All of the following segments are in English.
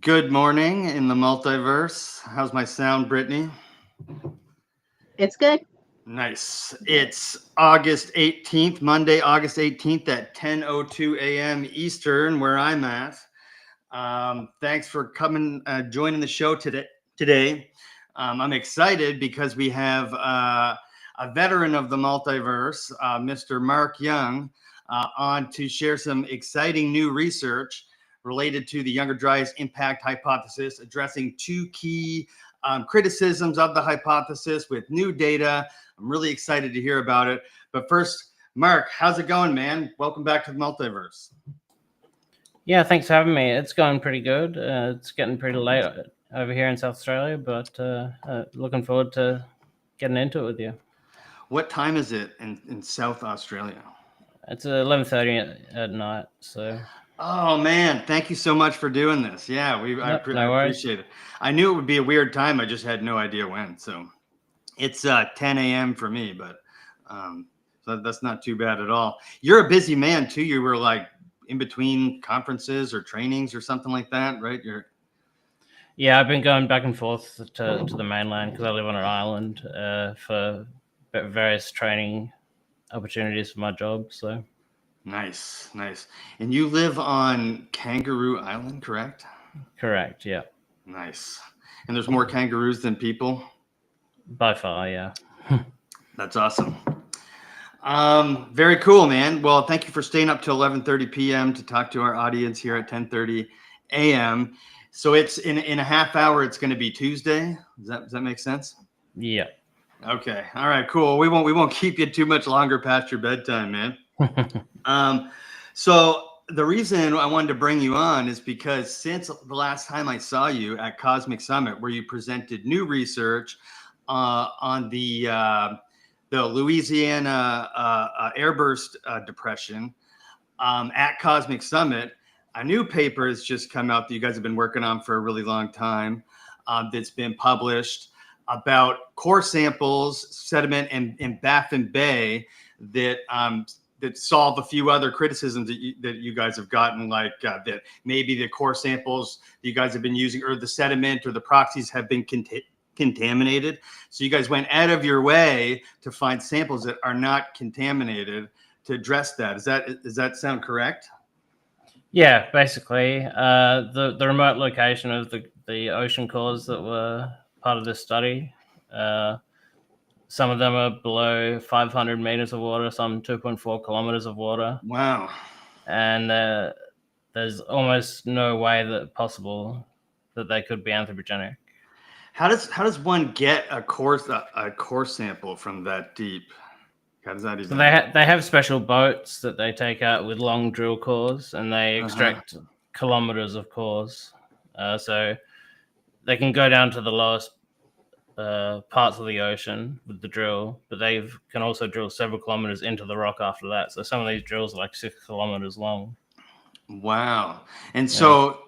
Good morning in the multiverse. How's my sound, Brittany? It's good. Nice. It's August 18th, Monday, August 18th at 10:02 a.m. Eastern, where I'm at. Thanks for coming, joining the show today. I'm excited because we have a veteran of the multiverse, Mr. Marc Young, on to share some exciting new research related to the Younger Dryas Impact Hypothesis, addressing two key criticisms of the hypothesis with new data. I'm really excited to hear about it. But first, Marc, how's it going, man? Welcome back to the multiverse. Yeah, thanks for having me. It's going pretty good. It's getting pretty late over here in South Australia, but looking forward to getting into it with you. What time is it in South Australia? It's 11:30 at night, so... Oh man, thank you so much for doing this. Yeah, I appreciate it. I knew it would be a weird time. I just had no idea when. So it's 10 a.m. for me, but so that's not too bad at all. You're a busy man too. You were like in between conferences or trainings or something like that, right? Yeah, I've been going back and forth to the mainland because I live on an island for various training opportunities for my job. So. Nice. And you live on Kangaroo Island, correct? Correct, yeah. Nice. And there's more kangaroos than people? By far, yeah. That's awesome. Very cool, man. Well, thank you for staying up till 11:30 p.m. to talk to our audience here at 10:30 a.m. So it's in a half hour, it's going to be Tuesday. Does that make sense? Yeah. Okay. All right, cool. We won't keep you too much longer past your bedtime, man. So the reason I wanted to bring you on is because since the last time I saw you at Cosmic Summit, where you presented new research on the Louisiana airburst depression at Cosmic Summit, a new paper has just come out that you guys have been working on for a really long time that's been published about core samples, sediment, and Baffin Bay that solve a few other criticisms that you guys have gotten, like that maybe the core samples that you guys have been using or the sediment or the proxies have been contaminated. So you guys went out of your way to find samples that are not contaminated to address that. Does that sound correct? Yeah, basically, the remote location of the ocean cores that were part of this study. Some of them are below 500 meters of water, some 2.4 kilometers of water, Wow. and there's almost no way that possible that they could be anthropogenic. How does one get a core sample from that deep? How does that even? So they have special boats that they take out with long drill cores, and they extract kilometers of cores. So they can go down to the lowest parts of the ocean with the drill, but they can also drill several kilometers into the rock after that. So some of these drills are like 6 kilometers long. Wow. And so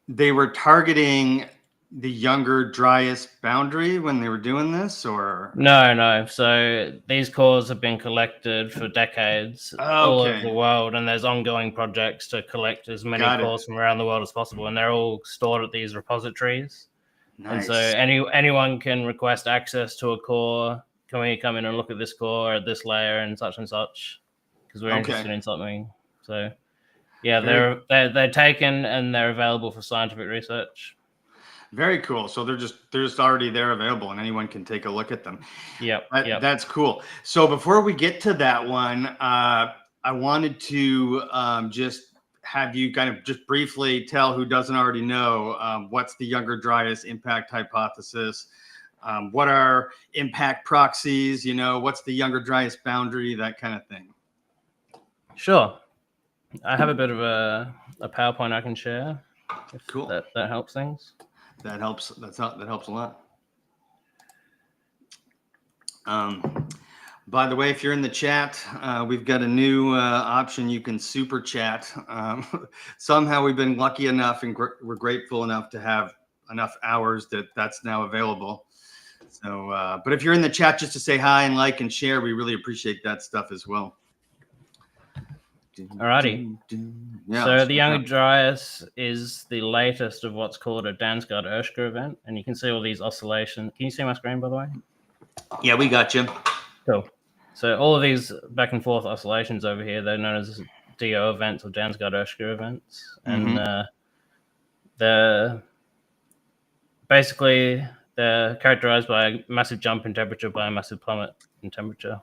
they were targeting the Younger Dryas boundary when they were doing this, or? No. So these cores have been collected for decades all over the world, and there's ongoing projects to collect as many cores from around the world as possible, and they're all stored at these repositories. Nice. And so anyone can request access to a core. Can we come in and look at this core at this layer and such, because we're interested in something. So yeah, they're taken and they're available for scientific research. Very cool. So they're just already there available, and anyone can take a look at them. Yep. That's cool. So before we get to that one, I wanted to just have you kind of just briefly tell who doesn't already know what's the Younger Dryas Impact Hypothesis, what are impact proxies, what's the Younger Dryas boundary, that kind of thing. Sure. I have a bit of a PowerPoint I can share. Cool. That helps things. That helps. That helps a lot. By the way, if you're in the chat, we've got a new option. You can super chat. Somehow we've been lucky enough, and we're grateful enough to have enough hours that's now available. So, but if you're in the chat just to say hi and like and share, we really appreciate that stuff as well. Alrighty. Yeah, so the Younger Dryas is the latest of what's called a Dansgaard-Oeschger event, and you can see all these oscillations. Can you see my screen, by the way? Yeah, we got you. Cool. So all of these back and forth oscillations over here, they're known as DO events or Dansgaard-Oeschger events, and they're characterized by a massive jump in temperature by a massive plummet in temperature.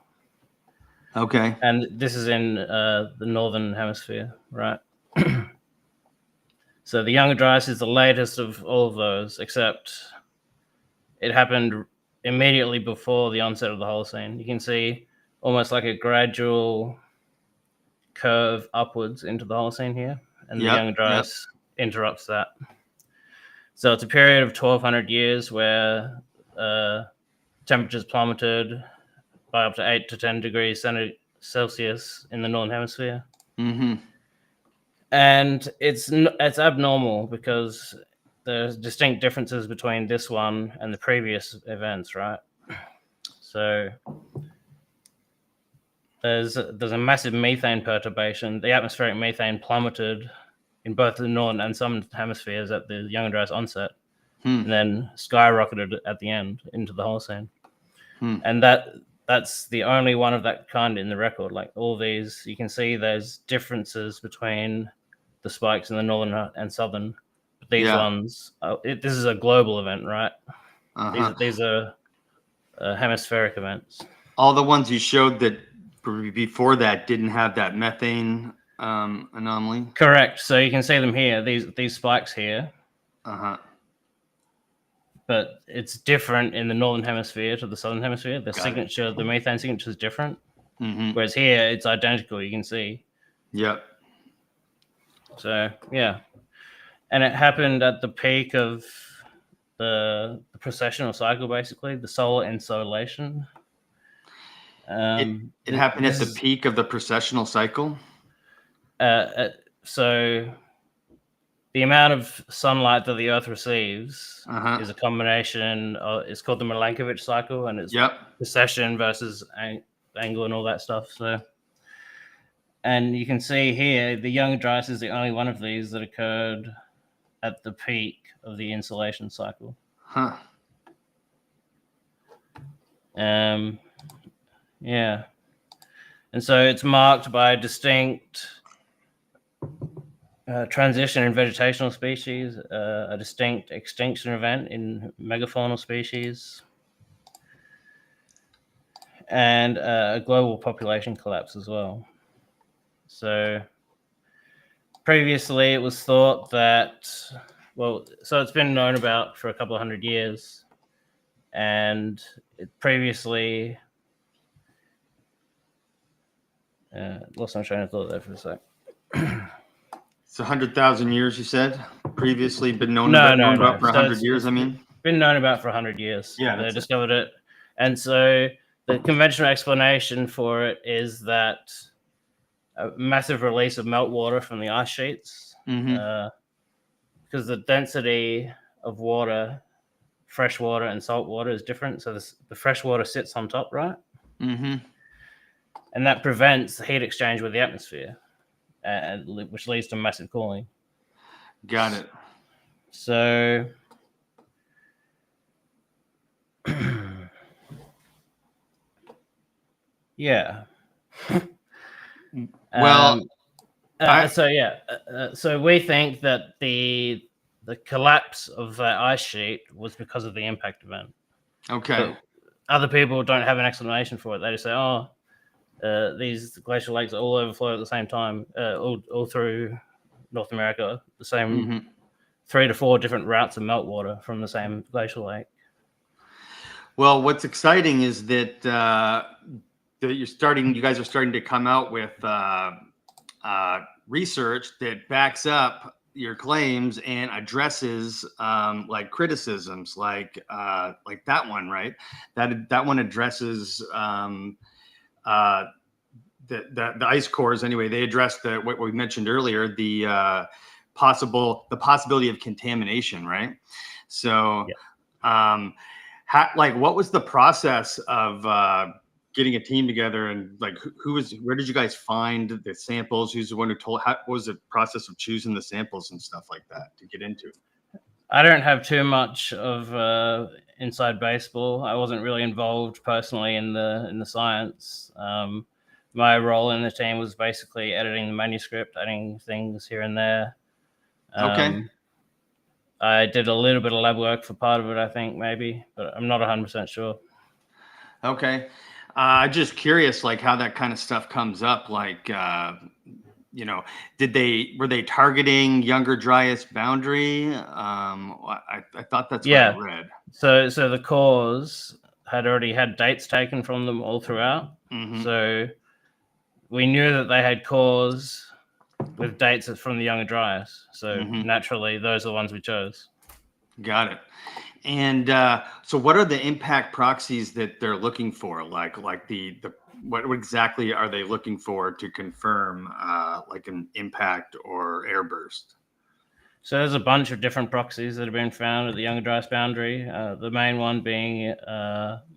Okay. And this is in the northern hemisphere, right? So the Younger Dryas is the latest of all of those, except it happened immediately before the onset of the Holocene. You can see almost like a gradual curve upwards into the Holocene here, and the Younger Dryas interrupts that. So it's a period of 1,200 years where temperatures plummeted by up to 8 to 10 degrees Celsius in the northern hemisphere. Mm-hmm. And it's abnormal because there's distinct differences between this one and the previous events, right? So there's a massive methane perturbation. The atmospheric methane plummeted in both the northern and southern hemispheres at the Younger Dryas onset, and then skyrocketed at the end into the Holocene. And that's the only one of that kind in the record. Like all these, you can see there's differences between the spikes in the northern and southern. But these ones, this is a global event, right? These are hemispheric events. All the ones you showed that before that didn't have that methane anomaly. Correct. So you can see them here. These spikes here. But it's different in the northern hemisphere to the southern hemisphere. The methane signature is different. Whereas here, it's identical. You can see. Yep. So yeah, and it happened at the peak of the precessional cycle, basically the solar insolation. It happened at the peak of the precessional cycle. So the amount of sunlight that the Earth receives is a combination. It's called the Milankovitch cycle, and it's precession versus angle and all that stuff. So, and you can see here, the Younger Dryas is the only one of these that occurred at the peak of the insolation cycle. Yeah, and so it's marked by distinct transition in vegetational species, a distinct extinction event in megafaunal species, and a global population collapse as well. So previously it was thought that, so it's been known about for a couple of hundred years, and previously lost my train of thought there for a sec. It's 100,000 years, you said? Previously been known No. about for So 100 years, I mean? Been known about for 100 years. Yeah, They discovered it. And so the conventional explanation for it is that a massive release of meltwater from the ice sheets, because the density of water, fresh water and salt water, is different. So the fresh water sits on top, right? And that prevents the heat exchange with the atmosphere, which leads to massive cooling. Got it. So yeah. Well, so we think that the collapse of that ice sheet was because of the impact event. Okay. But other people don't have an explanation for it. They just say, these glacial lakes all overflow at the same time, all through North America, the same 3 to 4 different routes of meltwater from the same glacial lake. Well, what's exciting is that you guys are starting to come out with research that backs up your claims and addresses like criticisms, like that one, right? That one addresses the ice cores. Anyway, they address what we mentioned earlier, the possibility of contamination, right? So, what was the process of getting a team together, and like where did you guys find the samples? Who's the one who what was the process of choosing the samples and stuff like that to get into? I don't have too much of inside baseball. I wasn't really involved personally in the science. My role in the team was basically editing the manuscript, adding things here and there. Okay. I did a little bit of lab work for part of it, I think, maybe, but I'm not 100% sure. Okay. Just curious, like how that kind of stuff comes up. Like, were they targeting Younger Dryas boundary? I thought that's what I read. So the cores had already had dates taken from them all throughout. So we knew that they had cores with dates from the Younger Dryas. So naturally, those are the ones we chose. Got it. And so what are the impact proxies that they're looking for? Like what exactly are they looking for to confirm like an impact or airburst? So there's a bunch of different proxies that have been found at the Younger Dryas boundary. The main one being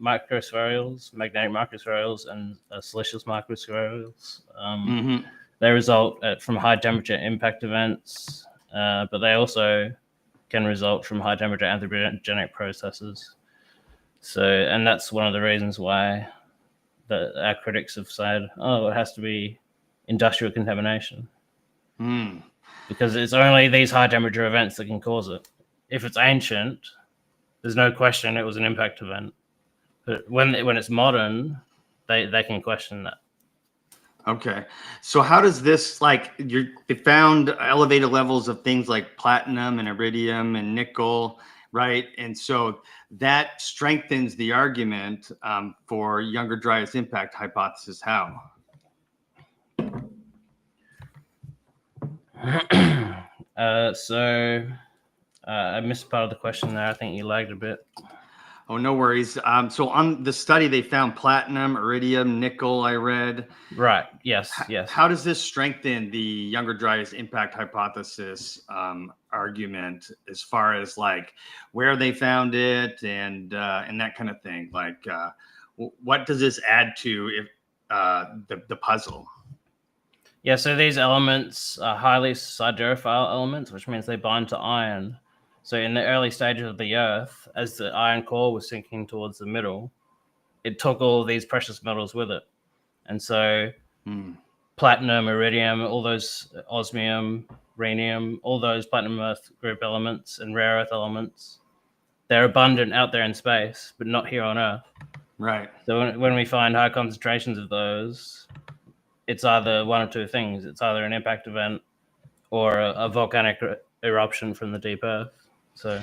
microspherules, magnetic microspherules, and siliceous microspherules. They result from high temperature impact events, but they also can result from high temperature anthropogenic processes. So, and that's one of the reasons why our critics have said, it has to be industrial contamination. Because it's only these high temperature events that can cause it. If it's ancient, there's no question it was an impact event. But when it's modern, they can question that. Okay. So how does this, they found elevated levels of things like platinum and iridium and nickel, right? And so that strengthens the argument for Younger Dryas Impact Hypothesis. How? I missed part of the question there. I think you lagged a bit. Oh, no worries. So on the study, they found platinum, iridium, nickel, I read. Right. Yes. How does this strengthen the Younger Dryas Impact Hypothesis argument as far as like where they found it and that kind of thing? Like, what does this add to the puzzle? Yeah. So these elements are highly siderophile elements, which means they bind to iron. So in the early stages of the Earth, as the iron core was sinking towards the middle, it took all of these precious metals with it. And so platinum, iridium, all those osmium, rhenium, all those platinum earth group elements and rare earth elements. They're abundant out there in space, but not here on Earth. Right. So when we find high concentrations of those, it's either one of two things. It's either an impact event or a volcanic eruption from the deep Earth. So,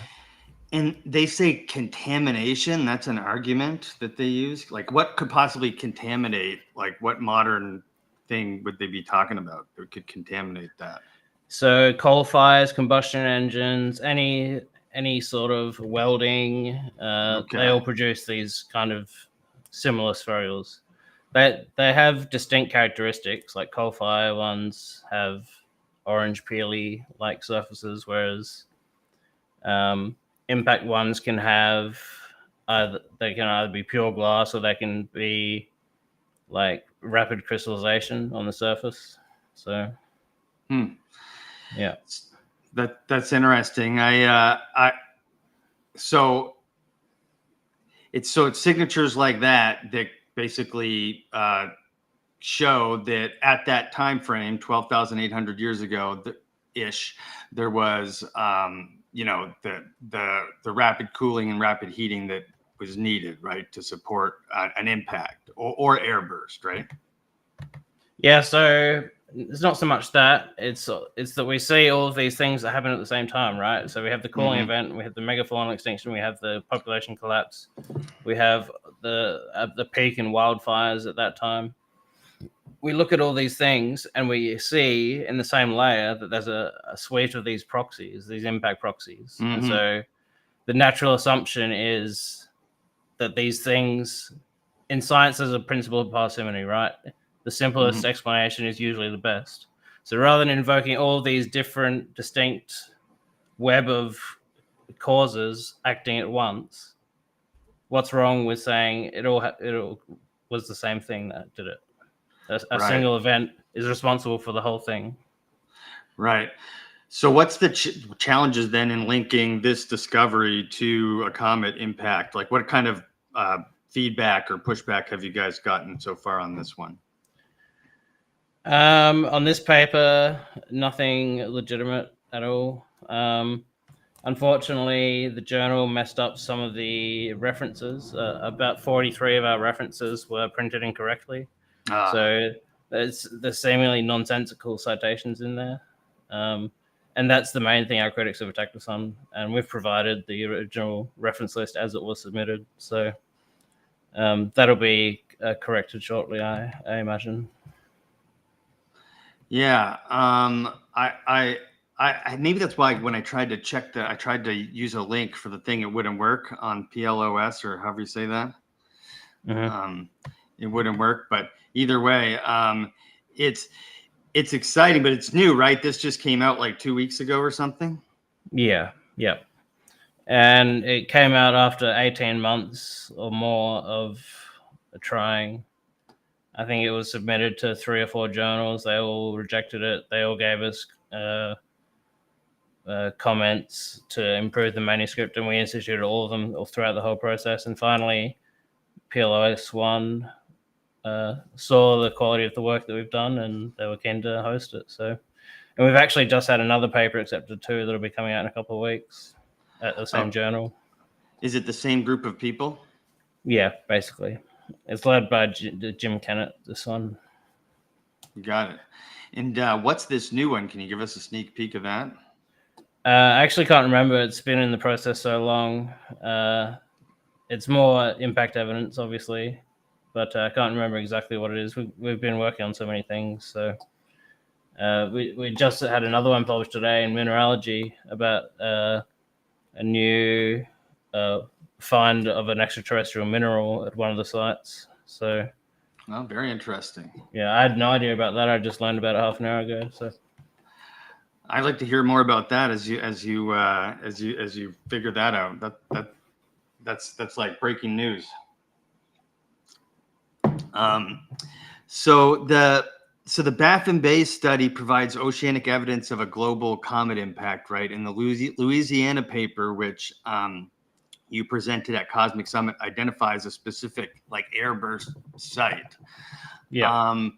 and they say contamination. That's an argument that they use. Like, what could possibly contaminate? Like, what modern thing would they be talking about that could contaminate that? So coal fires, combustion engines, any sort of welding, they all produce these kind of similar spherules. They have distinct characteristics. Like coal fire ones have orange peely like surfaces, whereas impact ones can have either be pure glass or they can be like rapid crystallization on the surface. So yeah, that's interesting. So it's signatures like that basically show that at that time frame, 12,800 years ago ish, there was the rapid cooling and rapid heating that was needed, right, to support an impact or air burst, right? Yeah, so it's not so much that it's that we see all of these things that happen at the same time, right? So we have the cooling event, we have the megafaunal extinction, we have the population collapse, we have the peak in wildfires at that time. We look at all these things and we see in the same layer that there's a suite of these proxies, these impact proxies. And so the natural assumption is that these things, in science, there's a principle of parsimony, right? The simplest explanation is usually the best. So rather than invoking all these different, distinct web of causes acting at once, what's wrong with saying it all was the same thing that did it? A single event is responsible for the whole thing. Right. So what's the challenges then in linking this discovery to a comet impact? Like, what kind of feedback or pushback have you guys gotten so far on this one? On this paper, nothing legitimate at all. Unfortunately, the journal messed up some of the references. About 43 of our references were printed incorrectly. So there's seemingly nonsensical citations in there. And that's the main thing our critics have attacked us on. And we've provided the original reference list as it was submitted. So that'll be corrected shortly, I imagine. Yeah. I maybe that's why when I tried to check I tried to use a link for the thing, it wouldn't work on PLOS or however you say that. It wouldn't work, but either way, it's exciting, but it's new, right? This just came out like 2 weeks ago or something. Yeah. And it came out after 18 months or more of trying. I think it was submitted to 3 or 4 journals. They all rejected it. They all gave us comments to improve the manuscript, and we instituted all of them all throughout the whole process. And finally, PLOS One saw the quality of the work that we've done, and they were keen to host it. So, and we've actually just had another paper accepted too that'll be coming out in a couple of weeks at the same journal. Is it the same group of people? Yeah, basically. It's led by Jim Kennett, this one. Got it. And what's this new one? Can you give us a sneak peek of that? I actually can't remember. It's been in the process so long. It's more impact evidence, obviously, but I can't remember exactly what it is. We've been working on so many things. So we just had another one published today in Mineralogy about a new find of an extraterrestrial mineral at one of the sites. So, very interesting. Yeah, I had no idea about that. I just learned about it half an hour ago. So, I'd like to hear more about that as you figure that out. That's like breaking news. So the Baffin Bay study provides oceanic evidence of a global comet impact, right? In the Louisiana paper, which you presented at Cosmic Summit, identifies a specific like airburst site. Yeah.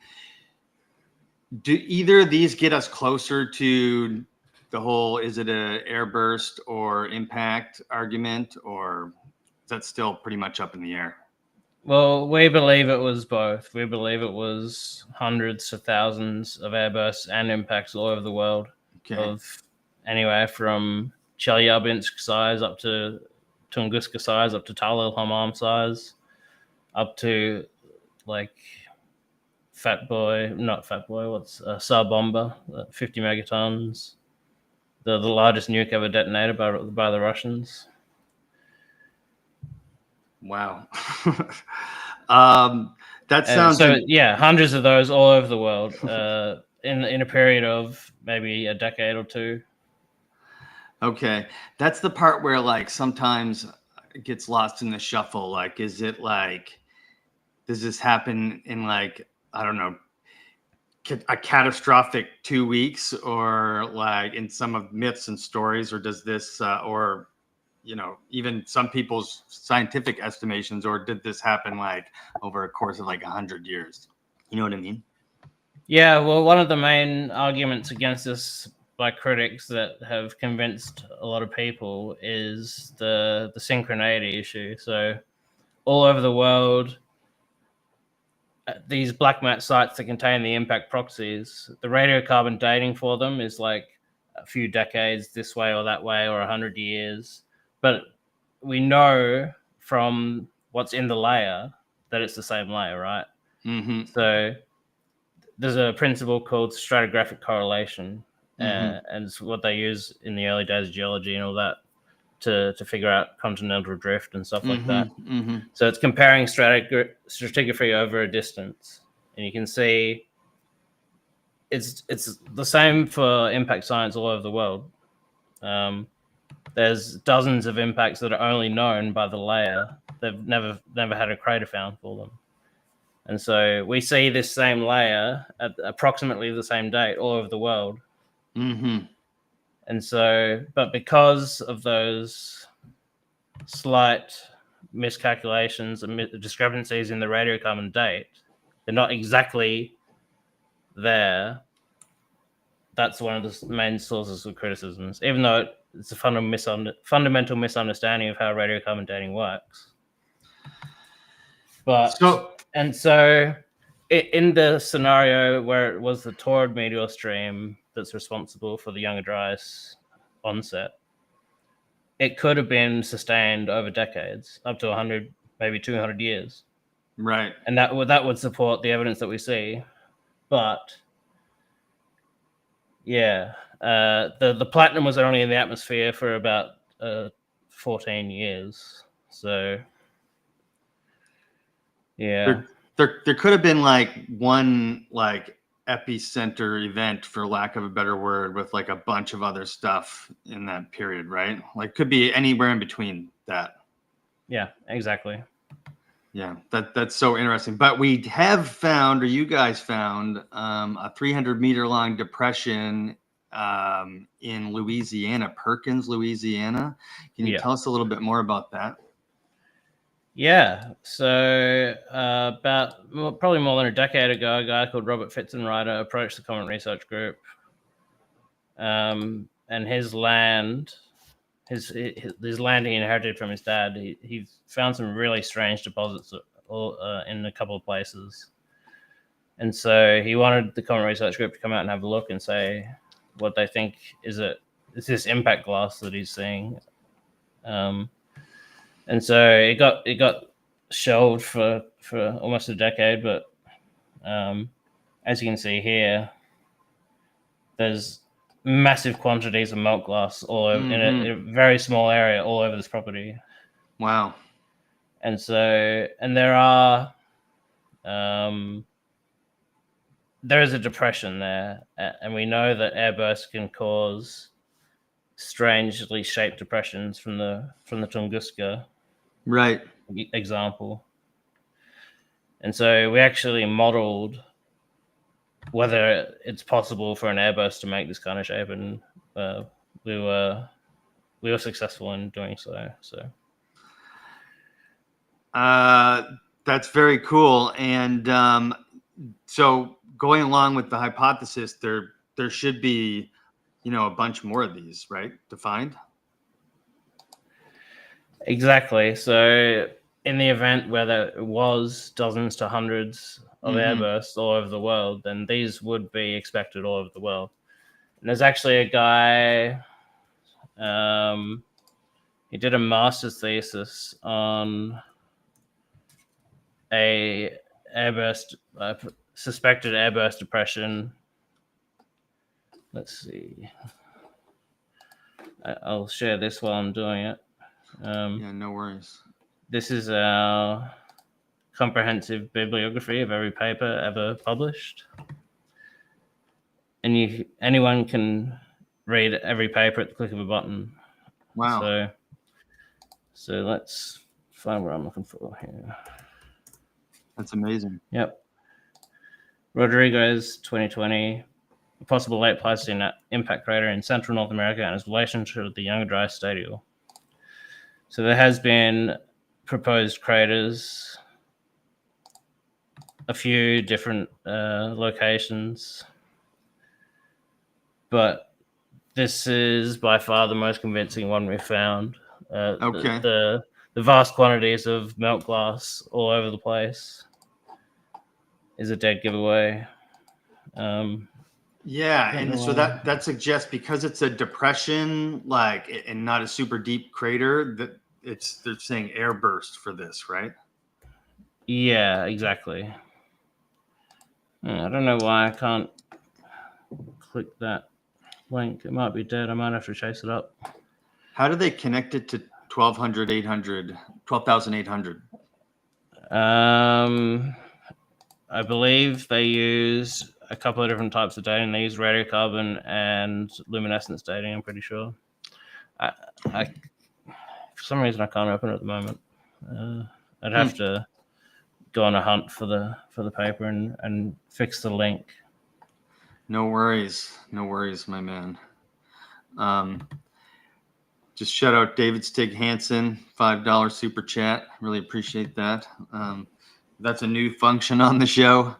Do either of these get us closer to the whole, is it a airburst or impact argument, or is that still pretty much up in the air? Well, we believe it was both. We believe it was hundreds to thousands of airbursts and impacts all over the world, of anywhere from Chelyabinsk size up to Tunguska size, up to Tal el-Hammam size, up to like what's Tsar Bomba, 50 megatons, the largest nuke ever detonated by the Russians. Wow. That sounds hundreds of those all over the world in a period of maybe a decade or two. Okay, that's the part where like sometimes it gets lost in the shuffle. Like, is it like, does this happen in like, I don't know, a catastrophic 2 weeks, or like in some of myths and stories, or does this or even some people's scientific estimations, or did this happen like over a course of like 100 years? You know what I mean? Yeah, well, one of the main arguments against this by critics that have convinced a lot of people is the synchronicity issue. So all over the world, these black mat sites that contain the impact proxies, the radiocarbon dating for them is like a few decades this way or that way, or 100 years. But we know from what's in the layer that it's the same layer, right? Mm-hmm. So there's a principle called stratigraphic correlation, and it's what they use in the early days of geology and all that to figure out continental drift and stuff like that. Mm-hmm. So it's comparing stratigraphy over a distance, and you can see it's the same for impact science all over the world. There's dozens of impacts that are only known by the layer. They've never had a crater found for them. And so we see this same layer at approximately the same date all over the world. Mm-hmm. And so, but because of those slight miscalculations and discrepancies in the radiocarbon date, they're not exactly there. That's one of the main sources of criticisms, even though it's a fundamental misunderstanding of how radiocarbon dating works. But so in the scenario where it was the Taurid meteor stream that's responsible for the Younger Dryas onset, it could have been sustained over decades, up to 100, maybe 200 years. Right. And that would support the evidence that we see. But yeah, the platinum was only in the atmosphere for about 14 years. So yeah. There could have been like one like epicenter event, for lack of a better word, with like a bunch of other stuff in that period, right? Like could be anywhere in between that. Yeah, exactly. Yeah, that's so interesting. But we have found, or you guys found, a 300-meter long depression in Louisiana, Perkins, Louisiana. Can you tell us a little bit more about that? Yeah, so probably more than a decade ago, a guy called Robert Fitzenreiter approached the Comet Research Group, and his land, his land he inherited from his dad. He found some really strange deposits in a couple of places, and so he wanted the Comet Research Group to come out and have a look and say what they think is this impact glass that he's seeing. And so it got shelved for almost a decade, but as you can see here, there's massive quantities of melt glass all over in a very small area all over this property. Wow. And so, and there is a depression there, and we know that airbursts can cause strangely shaped depressions from the Tunguska example. And so we actually modeled whether it's possible for an airburst to make this kind of shape, and we were successful in doing so. That's very cool. And so going along with the hypothesis, there should be, a bunch more of these, right, to find. Exactly. So in the event where there was dozens to hundreds of airbursts all over the world, then these would be expected all over the world. And there's actually a guy, he did a master's thesis on a suspected airburst depression. Let's see. I'll share this while I'm doing it. Yeah, no worries. This is our comprehensive bibliography of every paper ever published. And anyone can read every paper at the click of a button. Wow. So let's find what I'm looking for here. That's amazing. Yep. Rodriguez, 2020, a possible late Pleistocene impact crater in central North America and its relationship to the Younger Dryas stadial. So there has been proposed craters, a few different locations, but this is by far the most convincing one we found. Okay. The vast quantities of melt glass all over the place is a dead giveaway. Yeah, and so that suggests, because it's a depression, and not a super deep crater, that they're saying air burst for this, right? Yeah, exactly. I don't know why I can't click that link. It might be dead. I might have to chase it up. How do they connect it to 12,800? I believe they use a couple of different types of dating. They use radiocarbon and luminescence dating, I'm pretty sure. I for some reason I can't open it at the moment. I'd have to go on a hunt for the paper and fix the link. No worries, my man. Just shout out David Stig Hansen, $5 super chat. Really appreciate that. That's a new function on the show.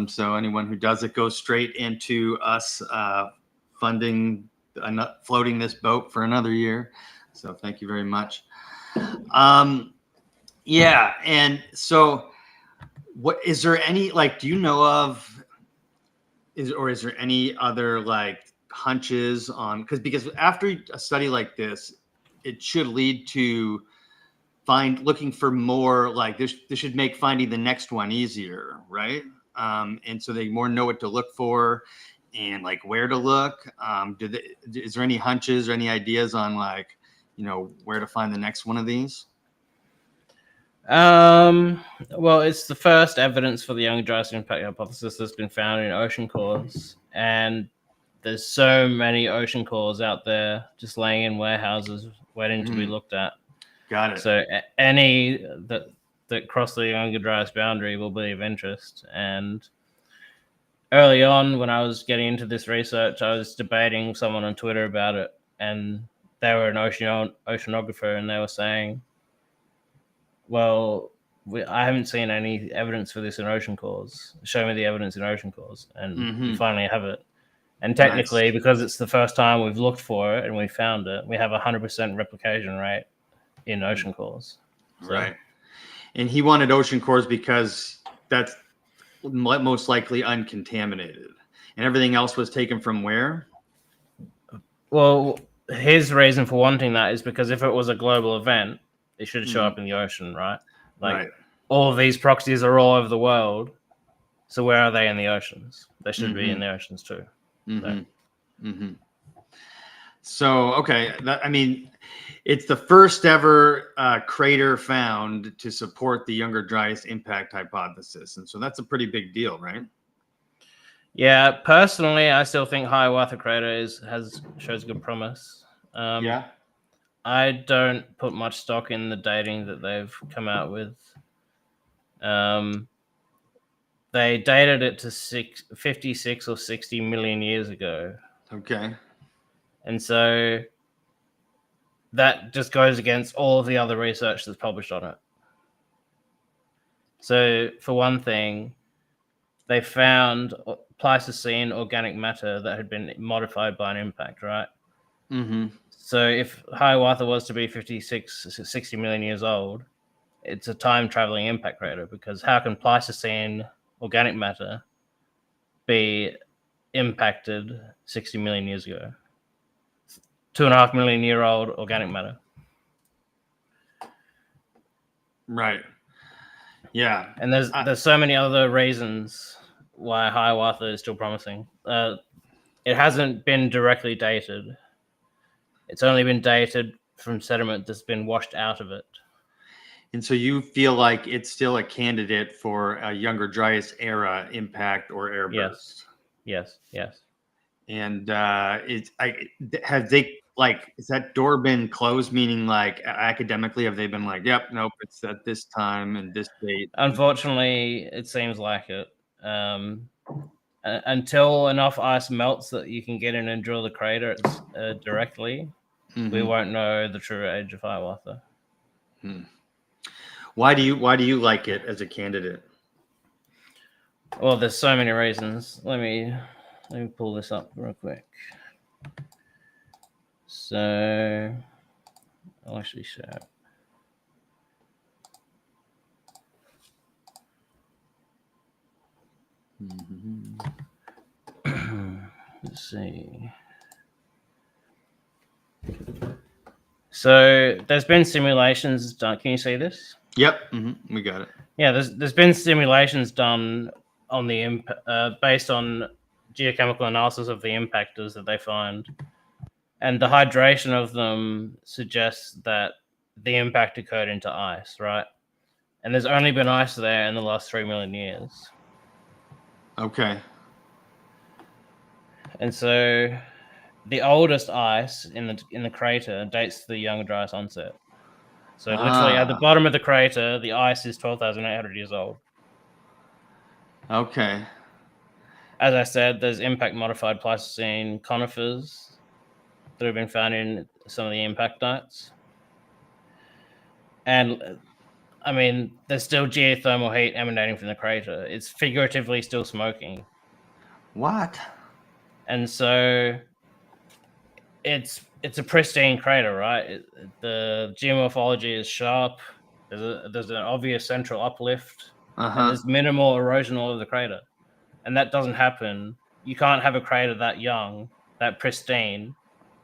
So anyone who does it goes straight into us funding, floating this boat for another year. So thank you very much. Yeah, and so what is there any, do you know of, is there any other hunches on, because after a study like this, it should lead to looking for more, this should make finding the next one easier, right? And so they more know what to look for and where to look. Is there any hunches or any ideas on where to find the next one of these? Well, it's the first evidence for the Younger Dryas Impact Hypothesis that's been found in ocean cores, and there's so many ocean cores out there just laying in warehouses waiting to be looked at. Got it. So any that cross the Younger Dryas boundary will be of interest. And early on, when I was getting into this research, I was debating someone on Twitter about it, and they were an oceanographer, and they were saying, well, I haven't seen any evidence for this in ocean cores. Show me the evidence in ocean cores. And we finally have it. And technically, because it's the first time we've looked for it and we found it, we have 100% replication rate in ocean cores. So. Right. And he wanted ocean cores because that's most likely uncontaminated. And everything else was taken from where? Well, his reason for wanting that is because if it was a global event, it should show up in the ocean, right? Right. All of these proxies are all over the world. So where are they in the oceans? They should be in the oceans too. So, okay. It's the first ever crater found to support the Younger Dryas Impact Hypothesis. And so that's a pretty big deal, right? Yeah, personally, I still think Hiawatha Crater shows good promise. Yeah. I don't put much stock in the dating that they've come out with. They dated it to 56 or 60 million years ago. Okay. And so that just goes against all of the other research that's published on it. So for one thing, they found Pleistocene organic matter that had been modified by an impact, right? Mm-hmm. So if Hiawatha was to be 60 million years old, it's a time-traveling impact crater, because how can Pleistocene organic matter be impacted 60 million years ago? 2.5 million year old organic matter. Right. Yeah. And there's so many other reasons why Hiawatha is still promising. It hasn't been directly dated. It's only been dated from sediment that's been washed out of it. And so you feel like it's still a candidate for a Younger Dryas era impact or airburst? Yes. And have they, like, is that door been closed? Meaning, like, academically, have they been like, yep, nope, it's at this time and this date? Unfortunately, it seems like it. Until enough ice melts that you can get in and drill the crater directly, we won't know the true age of Hiawatha. Why do you like it as a candidate? Well, there's so many reasons. Let me pull this up real quick. So I'll actually show it. Let's see. So there's been simulations done. Can you see this? Yep, we got it. Yeah, there's been simulations done on the based on geochemical analysis of the impactors that they find, and the hydration of them suggests that the impact occurred into ice, right? And there's only been ice there in the last 3 million years. Okay. And so the oldest ice in the crater dates to the Younger Dryas onset. So literally at the bottom of the crater, the ice is 12,800 years old. Okay. As I said, there's impact modified Pleistocene conifers that have been found in some of the impact nights. And I mean, there's still geothermal heat emanating from the crater. It's figuratively still smoking. What? And so it's a pristine crater, right? The geomorphology is sharp. There's an obvious central uplift, and there's minimal erosion all over the crater. And that doesn't happen. You can't have a crater that young, that pristine,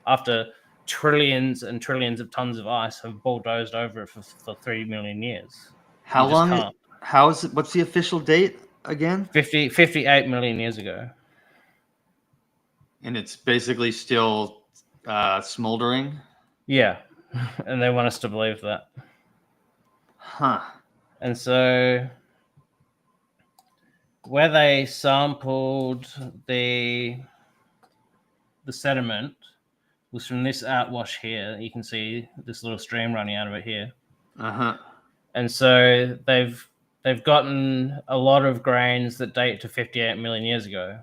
after trillions and trillions of tons of ice have bulldozed over it for 3 million years. How long? How is it? What's the official date again? 58 million years ago. And it's basically still smoldering? Yeah. And they want us to believe that. Huh. And so where they sampled the sediment was from this outwash here. You can see this little stream running out of it here. And so they've gotten a lot of grains that date to 58 million years ago.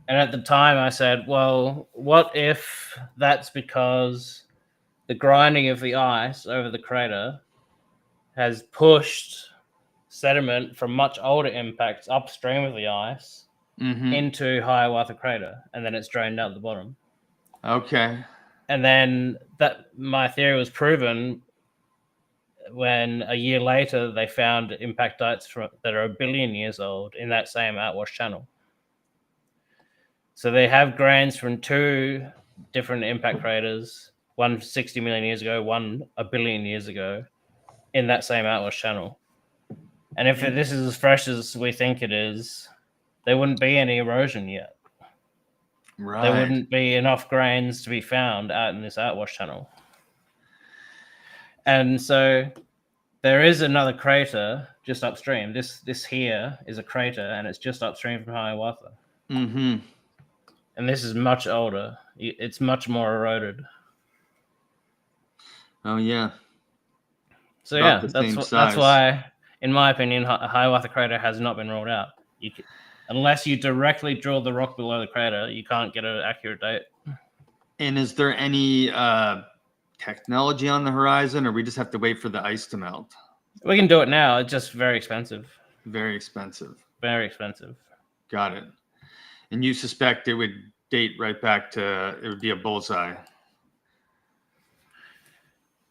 And at the time I said, well, what if that's because the grinding of the ice over the crater has pushed sediment from much older impacts upstream of the ice into Hiawatha crater, and then it's drained out the bottom. Okay. And then that my theory was proven when a year later they found impactites that are 1 billion years old in that same outwash channel. So they have grains from 2 different impact craters, one 60 million years ago, one 1 billion years ago, in that same outwash channel. And if this is as fresh as we think it is, there wouldn't be any erosion yet. Right. There wouldn't be enough grains to be found out in this outwash channel. And so there is another crater just upstream. This here is a crater, and it's just upstream from Hiawatha. And this is much older. It's much more eroded. Oh, yeah. So yeah, that's why, in my opinion, Hiawatha crater has not been ruled out. Unless you directly drill the rock below the crater, you can't get an accurate date. And is there any technology on the horizon, or we just have to wait for the ice to melt? We can do it now. It's just very expensive. Very expensive. Very expensive. Got it. And you suspect it would date right back to, it would be a bullseye.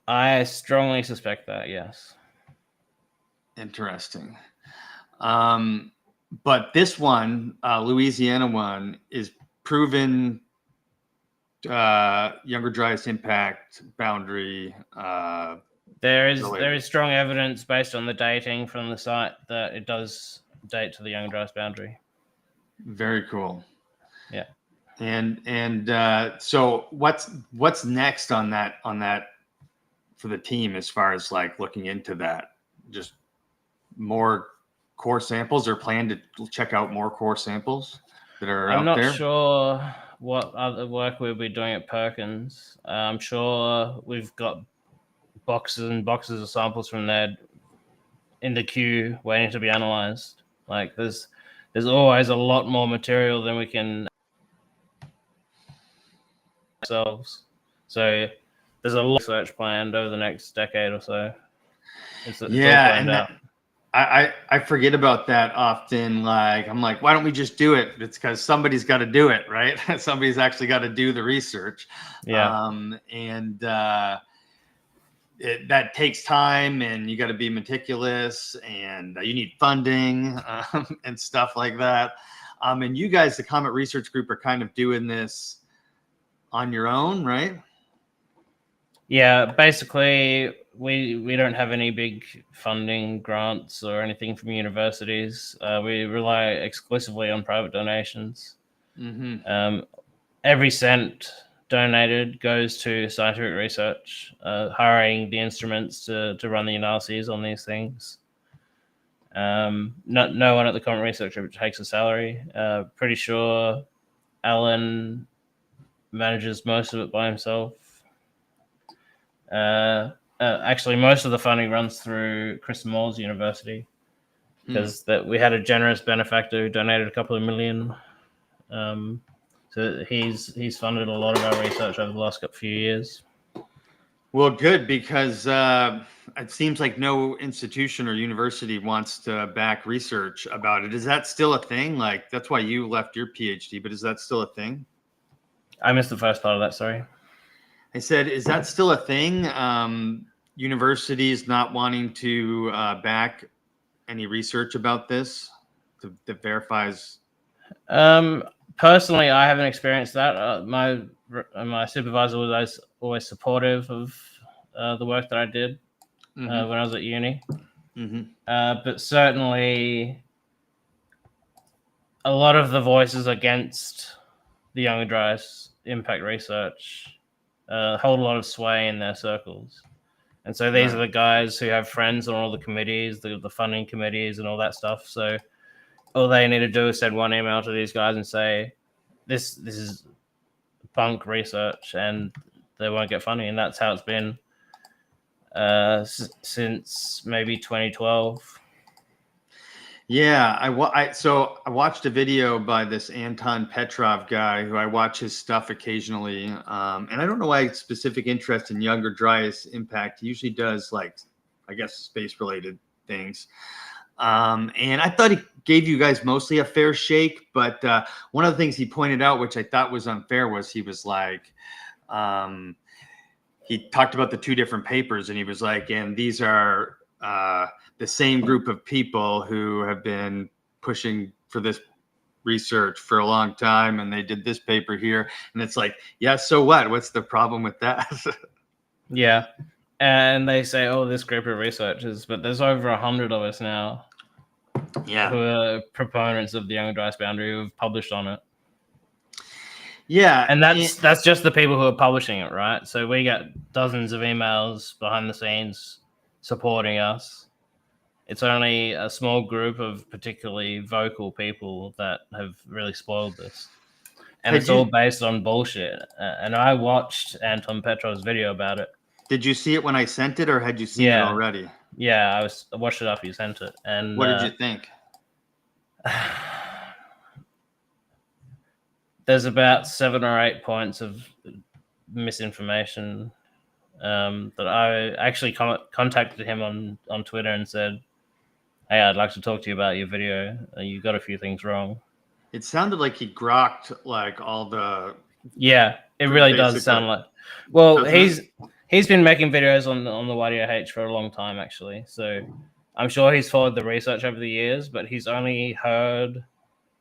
I strongly suspect that, yes. Interesting. But this one, Louisiana one, is proven Younger Dryas Impact boundary. There is strong evidence based on the dating from the site that it does date to the Younger Dryas boundary. Very cool. Yeah. And so what's next on that for the team as far as like looking into that? Just more core samples, or plan to check out more core samples that are I'm out not there? sure what other work we'll be doing at Perkins. I'm sure we've got boxes and boxes of samples from there in the queue waiting to be analyzed. Like there's always a lot more material than we can ourselves. So there's a lot of research planned over the next decade or so. It's all planned out. I forget about that often. Like, I'm like, why don't we just do it? It's because somebody's got to do it, right? Somebody's actually got to do the research. Yeah. That takes time, and you got to be meticulous, and you need funding and stuff like that. And you guys, the Comet Research Group, are kind of doing this on your own, right? Yeah, basically, we don't have any big funding grants or anything from universities. We rely exclusively on private donations. Mm-hmm. Every cent donated goes to scientific research, hiring the instruments to run the analyses on these things. No one at the Comet Research Group takes a salary. Pretty sure Alan manages most of it by himself. Actually, most of the funding runs through Chris Moore's university because we had a generous benefactor who donated a couple of million. So he's funded a lot of our research over the last few years. Well, good, because it seems like no institution or university wants to back research about it. Is that still a thing? Like, that's why you left your PhD, but is that still a thing? I missed the first part of that, sorry. I said, is that still a thing? Universities not wanting to back any research about this that verifies? Personally, I haven't experienced that. My supervisor was always supportive of the work that I did when I was at uni. Mm-hmm. But certainly, a lot of the voices against the Younger Dryas impact research hold a lot of sway in their circles. And so these are the guys who have friends on all the committees, the funding committees and all that stuff. So all they need to do is send one email to these guys and say, this is bunk research, and they won't get funding. And that's how it's been since maybe 2012. Yeah, I watched a video by this Anton Petrov guy who I watch his stuff occasionally, and I don't know why specific interest in Younger Dryas Impact. He usually does, like, I guess, space-related things. And I thought he gave you guys mostly a fair shake, but one of the things he pointed out, which I thought was unfair, was he was like, he talked about the two different papers, and he was like, and these are the same group of people who have been pushing for this research for a long time, and they did this paper here, and it's like, yeah, so what? What's the problem with that? Yeah. And they say, oh, this group of researchers, but there's over 100 of us now who are proponents of the Younger Dryas boundary who have published on it. Yeah. And that's just the people who are publishing it, right? So we get dozens of emails behind the scenes supporting us. It's only a small group of particularly vocal people that have really spoiled this. And it's all based on bullshit. And I watched Anton Petrov's video about it. Did you see it when I sent it, or had you seen it already? Yeah, I watched it after you sent it. And what did you think? There's about 7 or 8 points of misinformation that I actually contacted him on Twitter and said, Hey, I'd like to talk to you about your video. You got a few things wrong. It sounded like he grokked like all the. Yeah, it really does Basically. sound like. Well, Doesn't he's been making videos on the YDOH for a long time, actually. So I'm sure he's followed the research over the years, but he's only heard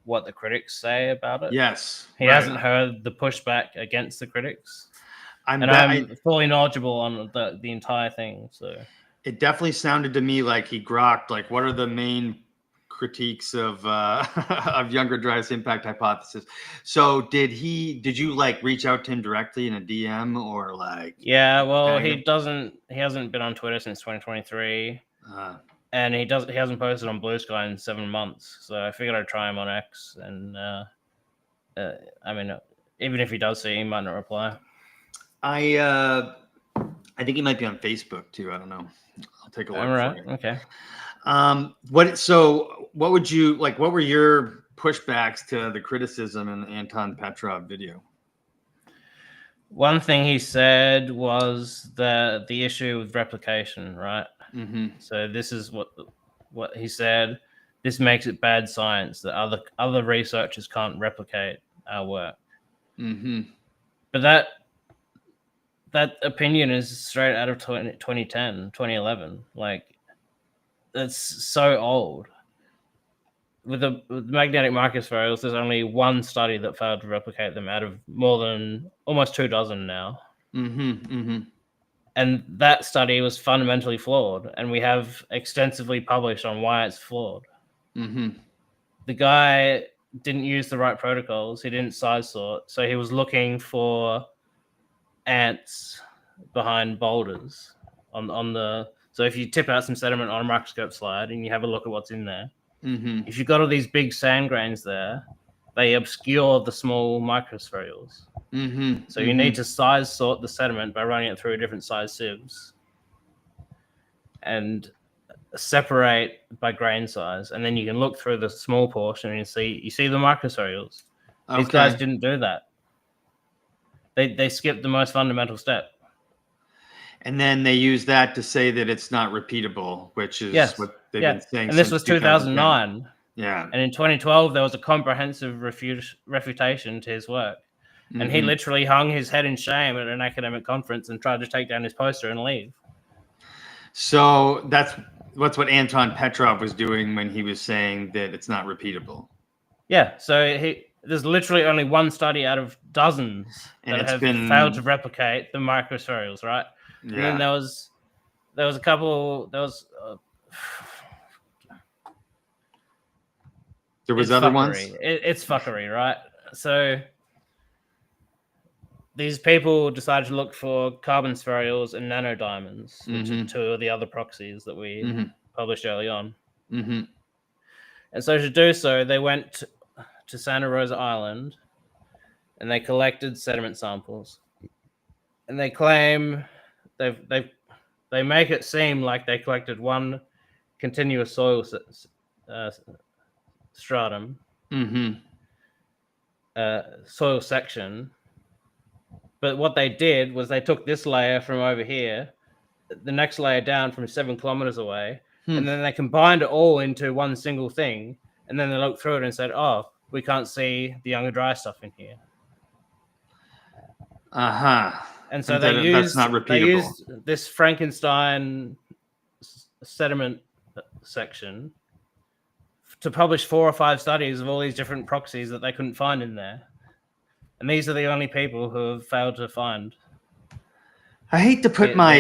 what the critics say about it. Yes. He hasn't heard the pushback against the critics. I'm fully knowledgeable on the entire thing. So it definitely sounded to me like he grokked. Like, what are the main critiques of of Younger Dryas Impact Hypothesis? So did you like reach out to him directly in a DM or like? Yeah, well, he hasn't been on Twitter since 2023. And he hasn't posted on Blue Sky in 7 months. So I figured I'd try him on X, and I mean, even if he does see, he might not reply. I think he might be on Facebook too. I don't know. I'll take a look. All right. For you. Okay. What would you like? What were your pushbacks to the criticism in the Anton Petrov video? One thing he said was the issue with replication, right? Mm-hmm. So this is what he said. This makes it bad science that other researchers can't replicate our work. Mm-hmm. But that opinion is straight out of 2010, 2011. Like, that's so old. With the magnetic microspherules, there's only one study that failed to replicate them out of more than almost 24 now. Mm-hmm. Mm-hmm. And that study was fundamentally flawed, and we have extensively published on why it's flawed. Mm-hmm. The guy didn't use the right protocols. He didn't size sort, so he was looking for ants behind boulders on the. So if you tip out some sediment on a microscope slide and you have a look at what's in there, mm-hmm. if you've got all these big sand grains there, they obscure the small microspherules. Mm-hmm. So you need to size sort the sediment by running it through different size sieves and separate by grain size, and then you can look through the small portion and you see the microspherules. Okay. These guys didn't do that. They skipped the most fundamental step. And then they use that to say that it's not repeatable, which is what they've been saying. And this was 2009. Yeah. And in 2012, there was a comprehensive refutation to his work. Mm-hmm. And he literally hung his head in shame at an academic conference and tried to take down his poster and leave. So that's what Anton Petrov was doing when he was saying that it's not repeatable. Yeah. So there's literally only one study out of dozens that have failed to replicate the microspherules, right? Yeah. And then there was a couple. There was other fuckery. Ones. It's fuckery, right? So these people decided to look for carbon spherules and nanodiamonds, which are two of the other proxies that we published early on. Mm-hmm. And so to do so, they went to Santa Rosa Island and they collected sediment samples. And they claim they make it seem like they collected one continuous soil stratum, soil section. But what they did was they took this layer from over here, the next layer down from 7 kilometers away, and then they combined it all into one single thing. And then they looked through it and said, "Oh, we can't see the Younger Dryas stuff in here." And so they used this Frankenstein sediment section to publish 4 or 5 studies of all these different proxies that they couldn't find in there. And these are the only people who have failed to find. I hate to put my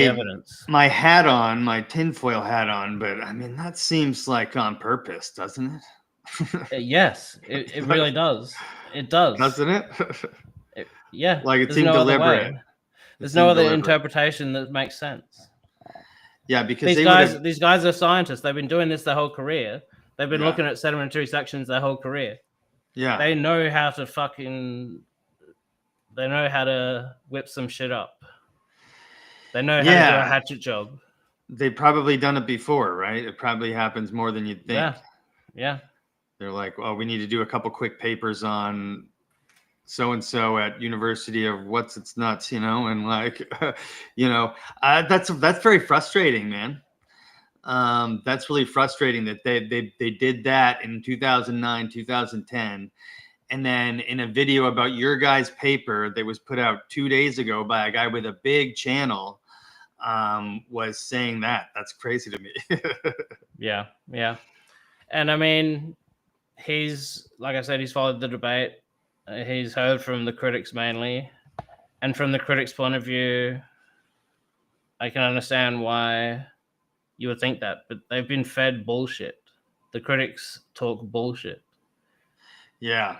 hat on, my tinfoil hat on, but I mean, that seems like on purpose, doesn't it? Yes, it really does. It does. Doesn't it? Yeah. Like it seemed deliberate. There's no other interpretation that makes sense. Yeah, because these guys are scientists. They've been doing this their whole career. They've been looking at sedimentary sections their whole career. Yeah. They know how to whip some shit up. They know how to do a hatchet job. They've probably done it before, right? It probably happens more than you'd think. Yeah. They're like, "Oh, we need to do a couple quick papers on so-and-so at University of What's It's Nuts," and like, that's very frustrating, man. That's really frustrating that they did that in 2009, 2010. And then in a video about your guys' paper that was put out 2 days ago by a guy with a big channel, was saying that. That's crazy to me. Yeah. And I mean, he's, like I said, he's followed the debate. He's heard from the critics mainly. And from the critics' point of view, I can understand why you would think that, but they've been fed bullshit. The critics talk bullshit. Yeah.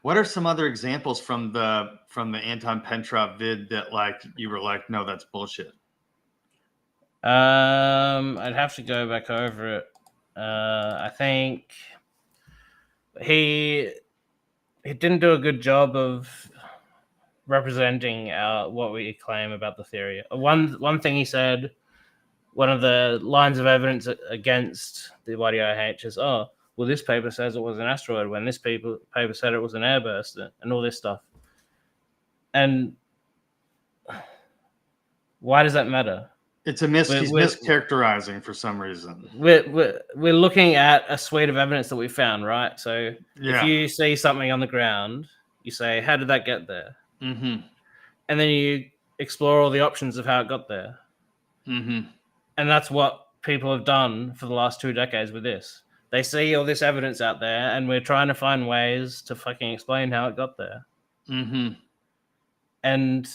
What are some other examples from the Anton Pentrov vid that like you were like, no, that's bullshit? I'd have to go back over it. I think he didn't do a good job of representing what we claim about the theory. One thing he said, one of the lines of evidence against the YDIH is, oh, well, this paper says it was an asteroid when this paper said it was an airburst and all this stuff. And why does that matter? It's he's mischaracterizing for some reason. We're looking at a suite of evidence that we found, right? So Yeah. if you see something on the ground, you say, how did that get there? Mm-hmm. And then you explore all the options of how it got there. Mm-hmm. And that's what people have done for the last 2 decades with this. They see all this evidence out there, and we're trying to find ways to fucking explain how it got there. Mm-hmm. And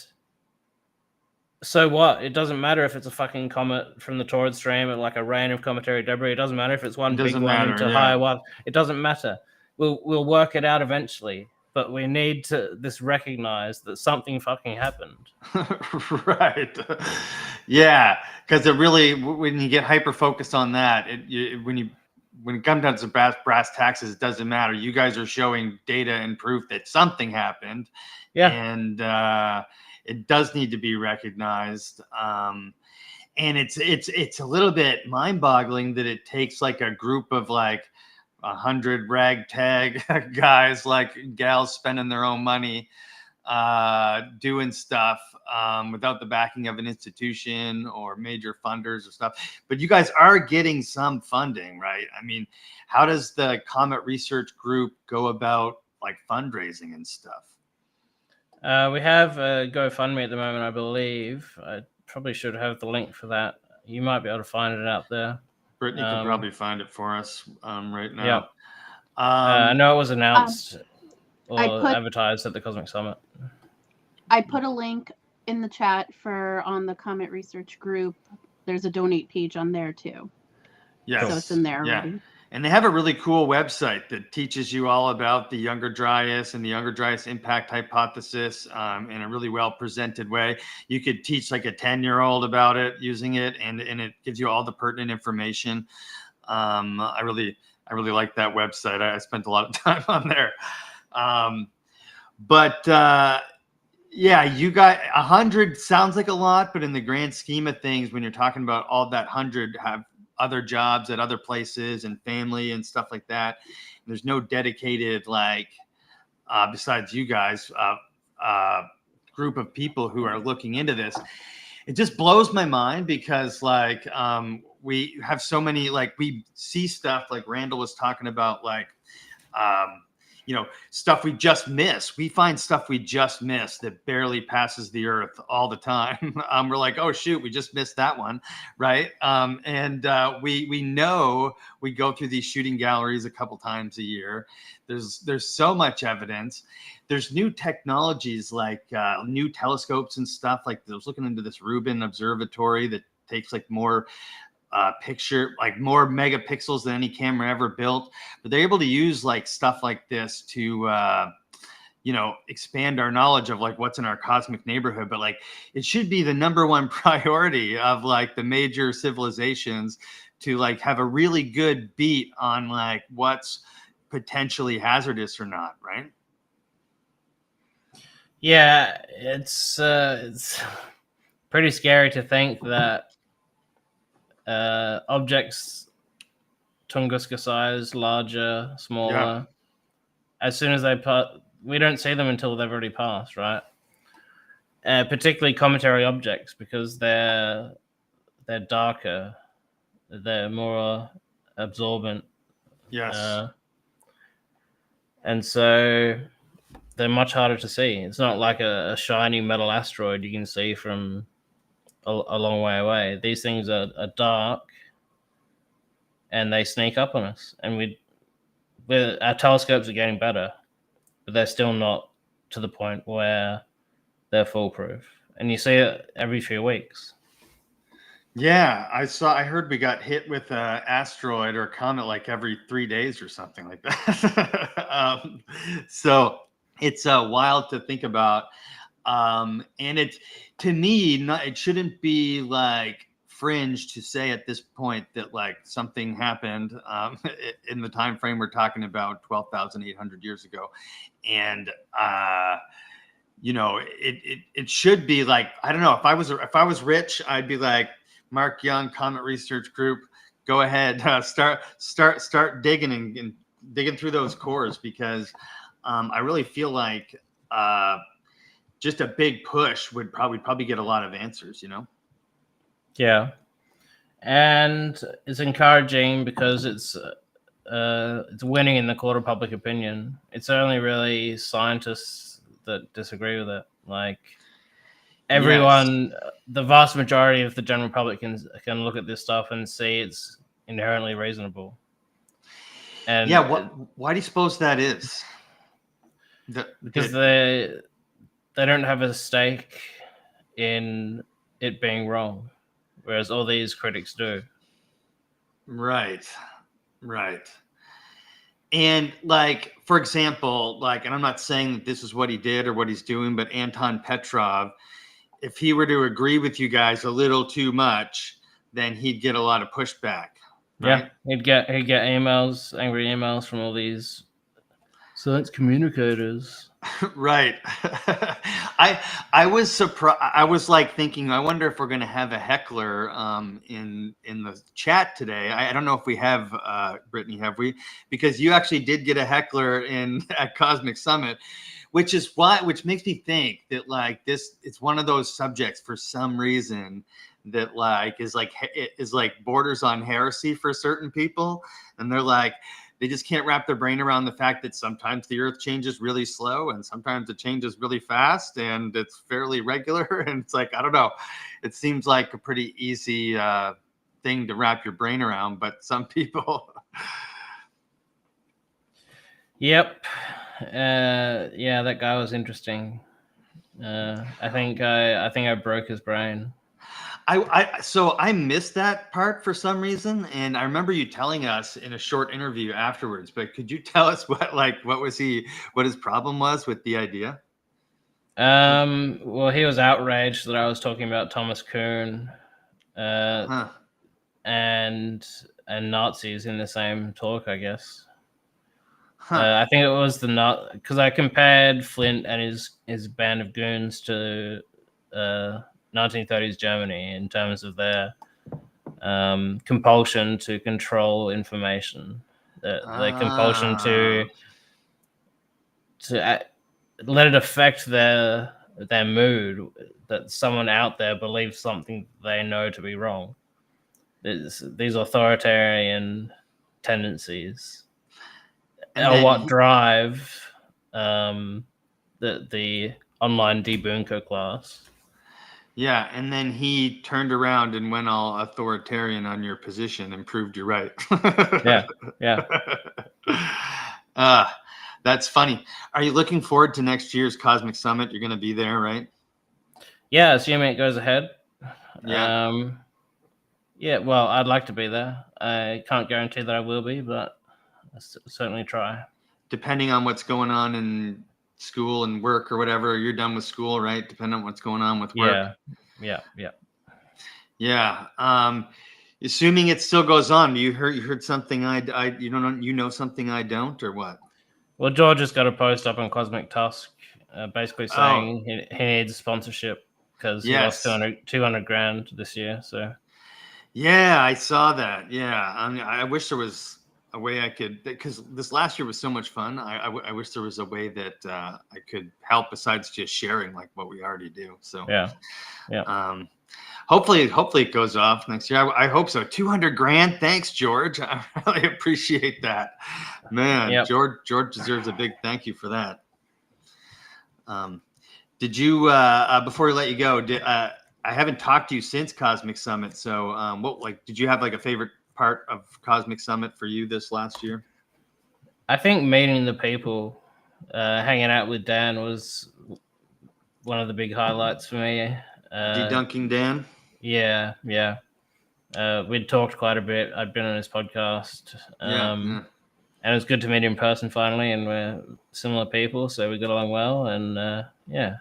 so what? It doesn't matter if it's a fucking comet from the torrid stream or like a rain of cometary debris. It doesn't matter if it's one big one into higher one. It doesn't matter. We'll work it out eventually. But we need to recognize that something fucking happened. Right. Yeah, because it really, when you get hyper focused on that, when it comes down to brass taxes, it doesn't matter. You guys are showing data and proof that something happened. Yeah. And it does need to be recognized. And it's a little bit mind-boggling that it takes like a group of like 100 ragtag guys, like gals, spending their own money doing stuff without the backing of an institution or major funders or stuff. But you guys are getting some funding, right? I mean, how does the Comet Research Group go about like fundraising and stuff? We have a GoFundMe at the moment, I believe. I probably should have the link for that. You might be able to find it out there. Brittany can probably find it for us right now. Yeah. I know it was announced or advertised at the Cosmic Summit. I put a link in the chat on the Comet Research Group. There's a donate page on there too. Yes. So it's in there already. Yeah. And they have a really cool website that teaches you all about the Younger Dryas and the Younger Dryas Impact Hypothesis in a really well presented way. You could teach like a 10-year-old about it using it, and it gives you all the pertinent information. I really like that website. I spent a lot of time on there. Yeah, you got 100 sounds like a lot, but in the grand scheme of things, when you're talking about all that 100 have other jobs at other places and family and stuff like that, there's no dedicated like besides you guys group of people who are looking into this. It just blows my mind because like we have so many, like we see stuff like Randall was talking about, like stuff we just miss. We find stuff we just miss that barely passes the Earth all the time. We're like, oh shoot, we just missed that one, right? We know we go through these shooting galleries a couple times a year. There's so much evidence. There's new technologies like new telescopes and stuff. Like I was looking into this Rubin Observatory that takes like more more megapixels than any camera ever built, but they're able to use like stuff like this to expand our knowledge of like what's in our cosmic neighborhood. But like it should be the #1 priority of like the major civilizations to like have a really good beat on like what's potentially hazardous or not, right? Yeah, it's pretty scary to think that objects Tunguska size, larger, smaller, as soon as they we don't see them until they've already passed, right? Particularly cometary objects, because they're they're darker, they're more absorbent, Yes. and so they're much harder to see. It's not like a shiny metal asteroid you can see from a long way away. These things are dark, and they sneak up on us. And our telescopes are getting better, but they're still not to the point where they're foolproof. And you see it every few weeks. Yeah, I heard we got hit with an asteroid or a comet like every 3 days or something like that. So it's wild to think about. And it, to me, it shouldn't be like fringe to say at this point that like something happened in the time frame we're talking about, 12,800 years ago. And it should be like, I don't know, if I was rich, I'd be like, Marc Young, Comet Research Group, go ahead, start digging and digging through those cores, because I really feel like just a big push would probably get a lot of answers, Yeah, and it's encouraging because it's winning in the court of public opinion. It's only really scientists that disagree with it. Like everyone, the vast majority of the general public can look at this stuff and see it's inherently reasonable. And why do you suppose that is? Because they don't have a stake in it being wrong, whereas all these critics do. Right. And like, for example, like, and I'm not saying that this is what he did or what he's doing, but Anton Petrov, if he were to agree with you guys a little too much, then he'd get a lot of pushback. Right? Yeah, he'd get emails, angry emails from all these science communicators. Right. I was surprised. I was like thinking, I wonder if we're going to have a heckler in the chat today. I don't know if we have, Brittany, have we? Because you actually did get a heckler at Cosmic Summit, which makes me think that like this, it's one of those subjects for some reason that like is like borders on heresy for certain people, and they're like, they just can't wrap their brain around the fact that sometimes the Earth changes really slow and sometimes it changes really fast, and it's fairly regular. And it's like, I don't know, it seems like a pretty easy thing to wrap your brain around, but some people. Yep. Yeah, that guy was interesting. I think I broke his brain. So I missed that part for some reason, and I remember you telling us in a short interview afterwards. But could you tell us what his problem was with the idea? Well, he was outraged that I was talking about Thomas Kuhn, and Nazis in the same talk, I guess. I think it was because I compared Flint and his band of goons to 1930s Germany in terms of their compulsion to control information, their compulsion to let it affect their mood, that someone out there believes something they know to be wrong. These authoritarian tendencies are what drive the online debunker class. Yeah, and then he turned around and went all authoritarian on your position and proved you right. Yeah. That's funny. Are you looking forward to next year's Cosmic Summit? You're going to be there, right? Yeah, assuming it goes ahead. Yeah. Yeah, well, I'd like to be there. I can't guarantee that I will be, but I'll certainly try. Depending on what's going on in school and work or whatever, you're done with school, right? Depending on what's going on with work. Yeah. Assuming it still goes on, you heard something you know something I don't, or what? Well, George has got a post up on Cosmic Tusk, basically saying he needs sponsorship because he lost 200 grand this year. So yeah, I saw that. Yeah, I wish there was a way I could, because this last year was so much fun. I wish there was a way that I could help besides just sharing like what we already do. So yeah. Hopefully it goes off next year. I hope so. $200,000. Thanks, George. I really appreciate that, man. Yep. George deserves a big thank you for that. Did you before we let you go? I haven't talked to you since Cosmic Summit. So, did you have like a favorite part of Cosmic Summit for you this last year? I think meeting the people, hanging out with Dan was one of the big highlights for me. Dedunking Dan. Yeah. We'd talked quite a bit. I'd been on his podcast. Yeah. And it was good to meet him in person finally, and we're similar people, so we got along well, and yeah.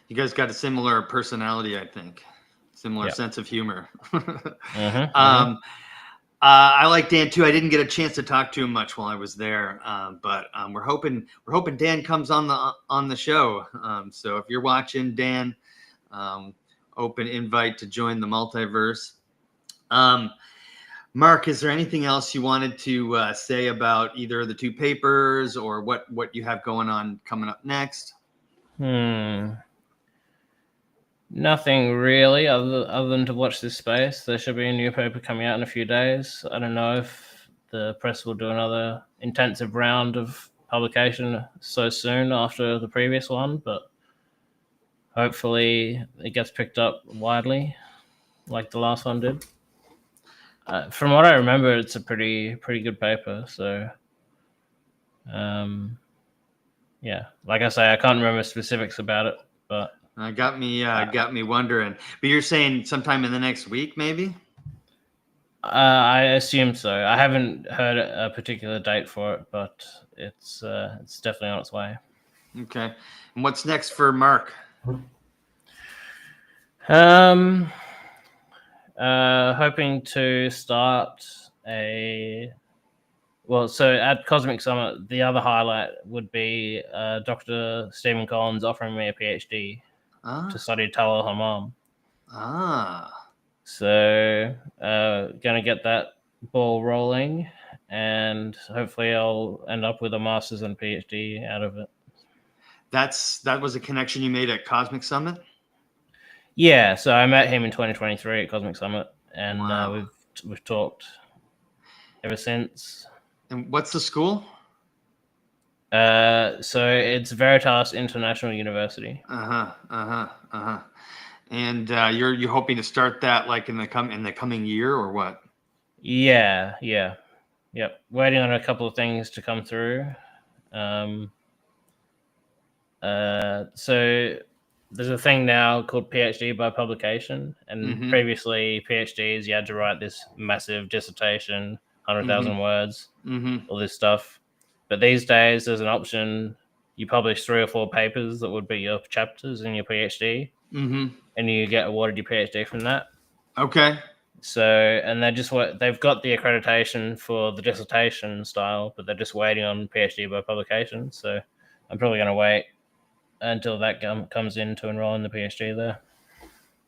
You guys got a similar personality, I think. Similar Yep. sense of humor. Mm-hmm. I like Dan too. I didn't get a chance to talk to him much while I was there, but we're hoping Dan comes on the show. So if you're watching, Dan, open invite to join the multiverse. Mark, is there anything else you wanted to say about either of the two papers or what you have going on coming up next? Nothing really, other than to watch this space. There should be a new paper coming out in a few days. I don't know if the press will do another intensive round of publication so soon after the previous one, but hopefully it gets picked up widely like the last one did. From what I remember, it's a pretty good paper. So, yeah, like I say, I can't remember specifics about it, but got me wondering. But you're saying sometime in the next week, maybe? I assume so. I haven't heard a particular date for it, but it's definitely on its way. Okay. And what's next for Mark? Hoping to start so at Cosmic Summit, the other highlight would be Dr. Stephen Collins offering me a PhD to study Tal al-Hammam. So, gonna get that ball rolling, and hopefully I'll end up with a master's and PhD out of it. That was a connection you made at Cosmic Summit? Yeah, so I met him in 2023 at Cosmic Summit, and Wow. we've talked ever since. And what's the school? So it's Veritas International University. And you're hoping to start that like in the coming year or what? Yeah. Yep. Waiting on a couple of things to come through. So there's a thing now called PhD by publication, and previously PhDs you had to write this massive dissertation, 100,000 words, all this stuff. But these days there's an option. You publish 3 or 4 papers that would be your chapters in your PhD, and you get awarded your PhD from that. Okay. So, and they've got the accreditation for the dissertation style, but they're just waiting on PhD by publication. So I'm probably going to wait until that comes in to enroll in the PhD there.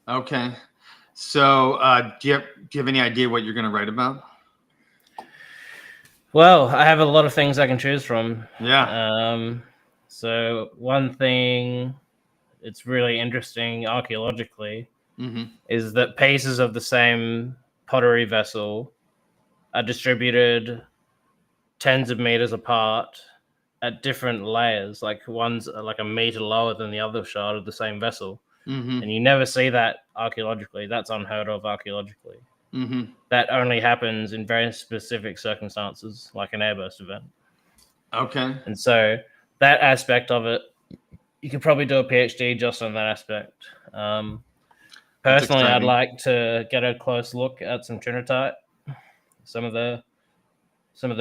Okay. So do you have any idea what you're going to write about? Well, I have a lot of things I can choose from. Yeah. So one thing it's really interesting archaeologically is that pieces of the same pottery vessel are distributed tens of meters apart at different layers. Like one's like a meter lower than the other shard of the same vessel. And you never see that archaeologically. That's unheard of archaeologically. That only happens in very specific circumstances, like an airburst event. Okay. And so that aspect of it, you could probably do a PhD just on that aspect. Personally, I'd like to get a close look at some trinitite, some of the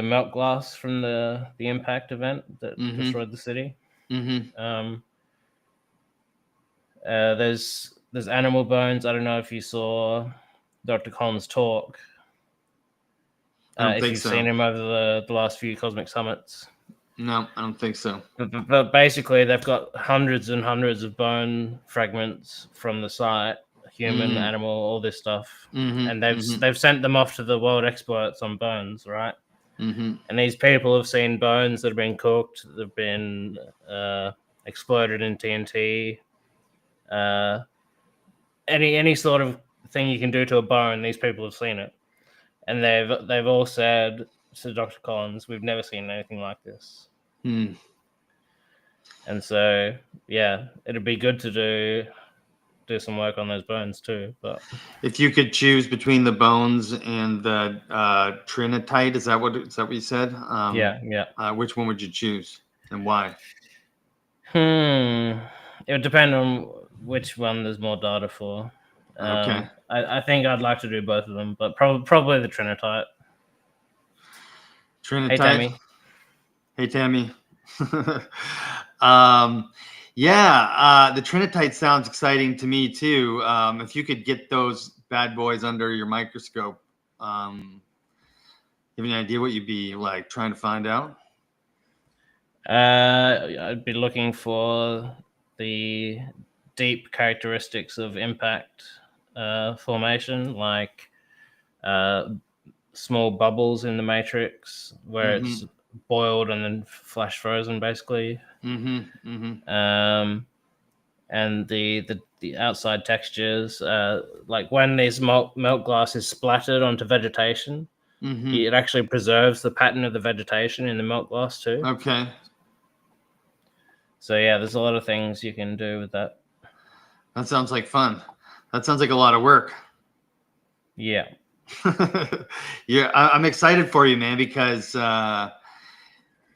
melt glass from the impact event that destroyed the city. There's animal bones. I don't know if you saw Dr. Collins' talk. If you've seen him over the last few Cosmic Summits. No, I don't think so. But basically, they've got hundreds and hundreds of bone fragments from the site, human, animal, all this stuff, and they've sent them off to the world experts on bones, right? And these people have seen bones that have been cooked, that have been exploded in TNT, any sort of thing you can do to a bone. These people have seen it, and they've all said to Dr. Collins, "We've never seen anything like this." Hmm. And so, yeah, it'd be good to do some work on those bones too. But If you could choose between the bones and the trinitite, is that what you said? yeah. Which one would you choose and why? It would depend on which one there's more data for. Okay. I think I'd like to do both of them, but probably the trinitite. Trinitite. Hey, Tammy. Hey, Tammy. The trinitite sounds exciting to me too. If you could get those bad boys under your microscope, you have any idea what you'd be like trying to find out? I'd be looking for the deep characteristics of impact formation, like small bubbles in the matrix where it's boiled and then flash frozen, basically. And the outside textures, like when these melt glass is splattered onto vegetation, it actually preserves the pattern of the vegetation in the melt glass too. Okay. So yeah, there's a lot of things you can do with that. That sounds like fun. That sounds like a lot of work. Yeah. Yeah, I'm excited for you, man, because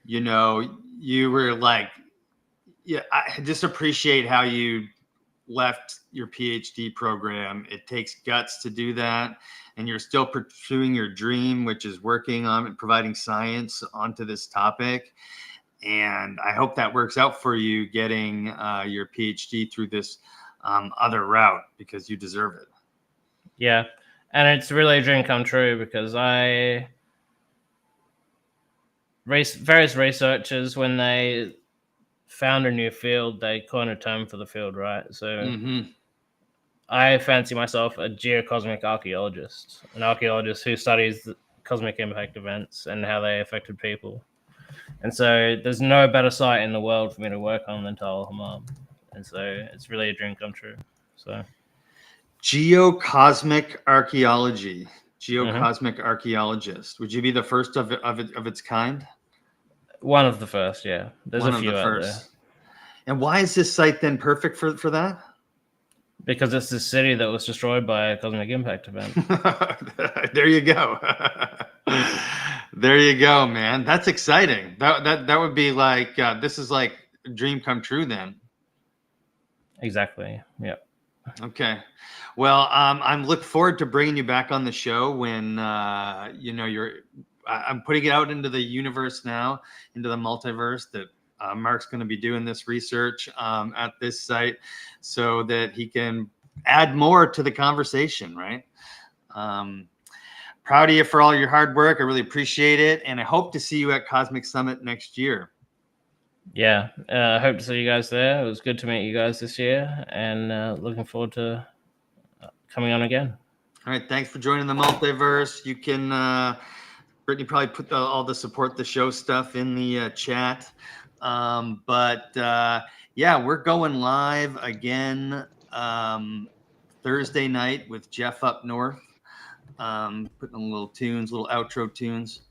you were like, I just appreciate how you left your PhD program. It takes guts to do that, and you're still pursuing your dream, which is working on providing science onto this topic. And I hope that works out for you getting your PhD through this other route, because you deserve it. Yeah. And it's really a dream come true, because various researchers, when they found a new field, they coined a term for the field, right? So I fancy myself a geocosmic archaeologist, an archaeologist who studies the cosmic impact events and how they affected people. And so there's no better site in the world for me to work on than Tal Hammam. And so it's really a dream come true. So geocosmic archaeology, geocosmic archaeologist. Would you be the first of its kind? One of the first, yeah. There's a few out there. And why is this site then perfect for that? Because it's the city that was destroyed by a cosmic impact event. There you go. There you go, man. That's exciting. That would be like this is like a dream come true then. Exactly. Yeah. Okay. Well, I'm looking forward to bringing you back on the show when I'm putting it out into the universe now, into the multiverse, that Marc's going to be doing this research at this site so that he can add more to the conversation, right? Proud of you for all your hard work. I really appreciate it. And I hope to see you at Cosmic Summit next year. Yeah. I hope to see you guys there. It was good to meet you guys this year, and looking forward to coming on again. All right. Thanks for joining the multiverse. You can, Brittany probably put all the support the show stuff in the chat. Yeah, we're going live again Thursday night with Jeff up north. Putting on little outro tunes.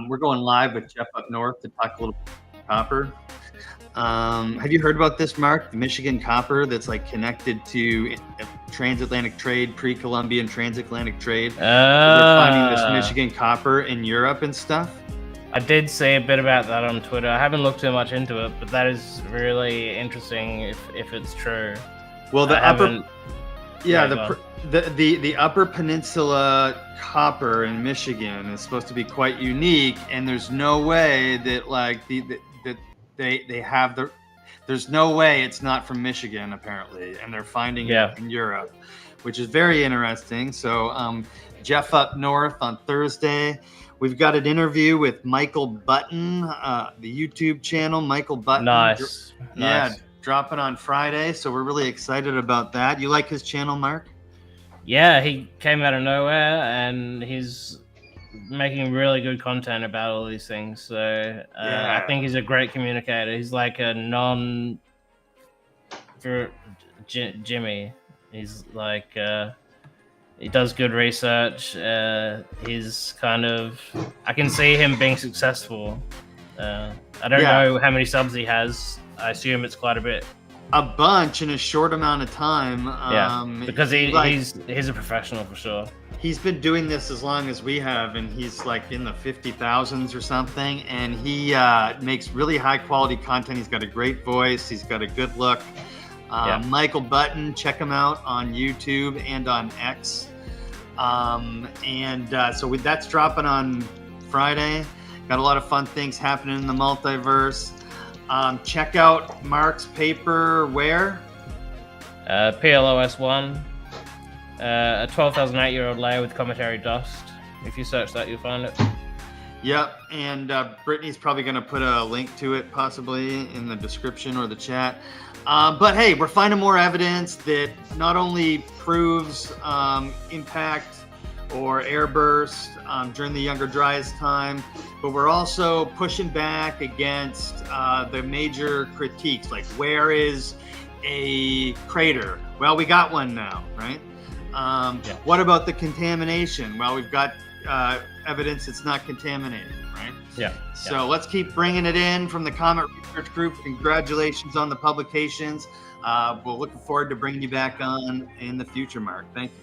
We're going live with Jeff up north to talk a little copper. Have you heard about this, Marc? The Michigan copper that's like connected to transatlantic trade, pre-Columbian transatlantic trade. So they're finding this Michigan copper in Europe and stuff. I did see a bit about that on Twitter. I haven't looked too much into it, but that is really interesting if it's true. Well, the Upper Peninsula copper in Michigan is supposed to be quite unique, and there's no way that there's no way it's not from Michigan apparently, and they're finding it in Europe, which is very interesting. So Jeff up north on Thursday. We've got an interview with Michael Button, the YouTube channel, Michael Button. Nice. Yeah, dropping on Friday. So we're really excited about that. You like his channel, Marc? Yeah, he came out of nowhere, and he's making really good content about all these things. So I think he's a great communicator. He's like a Jimmy. He's like he does good research. He's kind of, I can see him being successful. I don't know how many subs he has. I assume it's quite a bit. A bunch in a short amount of time. Because he's a professional for sure. He's been doing this as long as we have, and he's like in the 50,000s or something. And he makes really high quality content. He's got a great voice. He's got a good look. Michael Button, check him out on YouTube and on X. So that's dropping on Friday. Got a lot of fun things happening in the multiverse. Check out Marc's paper where? PLOS One, a 12,008-year-old layer with cometary dust. If you search that, you'll find it. Yep, and Brittany's probably going to put a link to it possibly in the description or the chat. But hey, we're finding more evidence that not only proves impact or airburst during the Younger Dryas time, but we're also pushing back against the major critiques, like where is a crater? Well, we got one now, right? What about the contamination? Well, we've got evidence it's not contaminated, right? So let's keep bringing it in from the Comet Research Group. Congratulations on the publications. We're looking forward to bringing you back on in the future, Marc. Thank you.